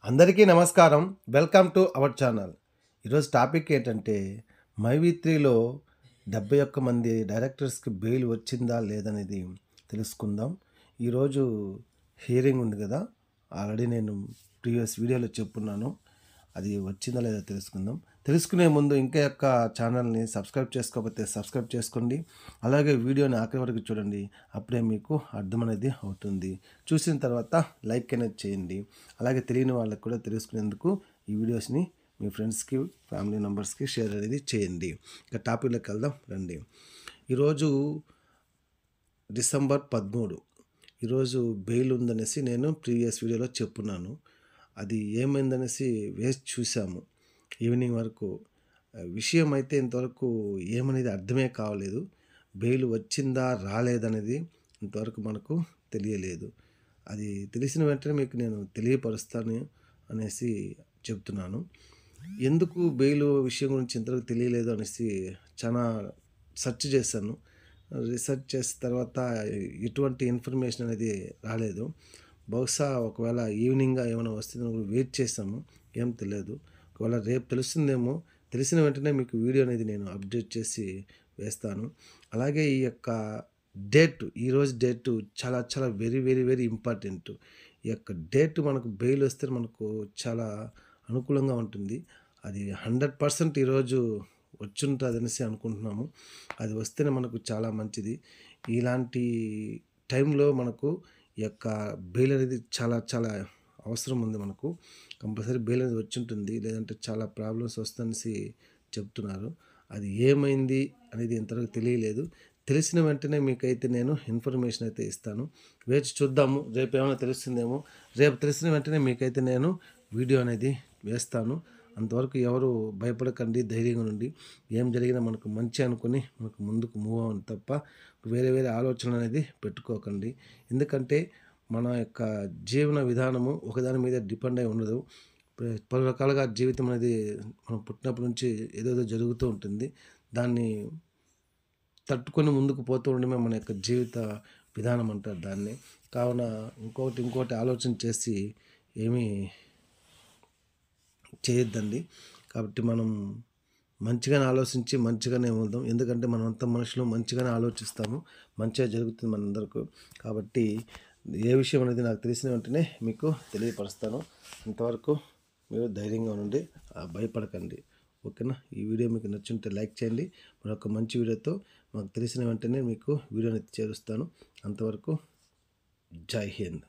అందరికీ నమస్కారం. Welcome to our channel. ఈరోజు టాపిక్ ఏంటంటే మైవి 3లో 71 మంది డైరెక్టర్స్‌కి బెయిల్ వచ్చిందా లేదనేది తెలుసుకుందాం. ఈరోజు హియరింగ్ ఉంది కదా! ఆల్రెడీ నేను ప్రీవియస్ వీడియోలో చెప్పున్నాను. అది వచ్చిందా లేదా తెలుసుకుందాం. తెలుసుకునే ముందు ఇంకా యొక్క ఛానల్ని సబ్స్క్రైబ్ చేసుకోకపోతే సబ్స్క్రైబ్ చేసుకోండి. అలాగే వీడియోని ఆఖరి వరకు చూడండి. అప్పుడే మీకు అర్థం అనేది అవుతుంది. చూసిన తర్వాత లైక్ అనేది చేయండి. అలాగే తెలియని వాళ్ళకి కూడా తెలుసుకునేందుకు ఈ వీడియోస్ని మీ ఫ్రెండ్స్కి, ఫ్యామిలీ మెంబర్స్కి షేర్ అనేది చేయండి. ఇక టాపిక్లోకి వెళ్దాం రండి. ఈరోజు డిసెంబర్ 13 ఈరోజు బెయిల్ ఉందనేసి నేను ప్రీవియస్ వీడియోలో చెప్పున్నాను. అది ఏమైందనేసి వేసి చూసాము ఈవినింగ్ వరకు. విషయం అయితే ఇంతవరకు ఏమనేది అర్థమే కావలేదు. బెయిల్ వచ్చిందా రాలేదనేది ఇంతవరకు మనకు తెలియలేదు. అది తెలిసిన వెంటనే మీకు నేను తెలియపరుస్తాను అనేసి చెప్తున్నాను. ఎందుకు బెయిల్ విషయం గురించి ఇంతవరకు తెలియలేదు అనేసి చాలా సెర్చ్ చేశాను. రీసెర్చ్ చేసిన తర్వాత ఎటువంటి ఇన్ఫర్మేషన్ అనేది రాలేదు. బహుశా ఒకవేళ ఈవినింగ్ ఏమైనా వస్తుందని వెయిట్ చేసాము. ఏం తెలియదు. ఒకవేళ రేపు తెలుస్తుందేమో. తెలిసిన వెంటనే మీకు వీడియో అనేది నేను అప్డేట్ చేసి వేస్తాను. అలాగే ఈ యొక్క ఈరోజు డేటు చాలా చాలా వెరీ వెరీ వెరీ ఇంపార్టెంట్. ఈ యొక్క డేట్ మనకు బెయిల్ వస్తే మనకు చాలా అనుకూలంగా ఉంటుంది. అది 100% ఈరోజు వచ్చుంటుందనేసి అనుకుంటున్నాము. అది వస్తేనే మనకు చాలా మంచిది. ఇలాంటి టైంలో మనకు ఈ యొక్క బెయిల్ అనేది చాలా చాలా అవసరం ఉంది మనకు. కంపల్సరీ బెయిల్ అనేది వచ్చుంటుంది. లేదంటే చాలా ప్రాబ్లమ్స్ వస్తాయనేసి చెప్తున్నారు. అది ఏమైంది అనేది ఇంతవరకు తెలియలేదు. తెలిసిన వెంటనే మీకైతే నేను ఇన్ఫర్మేషన్ అయితే ఇస్తాను. వేచి చూద్దాము. రేపు ఏమైనా తెలుస్తుందేమో. రేపు తెలిసిన వెంటనే మీకైతే నేను వీడియో అనేది వేస్తాను. అంతవరకు ఎవరు భయపడకండి, ధైర్యంగా ఉండి. ఏం జరిగినా మనకు మంచి అనుకుని మనకు ముందుకు మూవ్ అవ్వండి తప్ప వేరే వేరే ఆలోచన అనేది పెట్టుకోకండి. ఎందుకంటే మన యొక్క జీవన విధానము ఒకదాని మీద డిపెండ్ అయి ఉండదు. పలు రకాలుగా జీవితం అనేది మనం పుట్టినప్పటి నుంచి ఏదేదో జరుగుతూ ఉంటుంది. దాన్ని తట్టుకొని ముందుకు పోతూ ఉండడమే మన యొక్క జీవిత విధానం అంటారు దాన్ని. కావున ఇంకోటి ఆలోచన చేసి ఏమీ చేయొద్దండి. కాబట్టి మనం మంచిగానే ఆలోచించి మంచిగానే ఉందాం. ఎందుకంటే మనమంతా మనుషులు మంచిగానే ఆలోచిస్తాము. మంచిగా జరుగుతుంది మనందరకు. కాబట్టి ఏ విషయం అనేది నాకు తెలిసిన వెంటనే మీకు తెలియపరుస్తాను. అంతవరకు మీరు ధైర్యంగా ఉండండి. భయపడకండి. ఓకేనా? ఈ వీడియో మీకు నచ్చుంటే లైక్ చేయండి. మరొక మంచి వీడియోతో మాకు తెలిసిన వెంటనే మీకు వీడియోని చేరుస్తాను. అంతవరకు జై హింద్.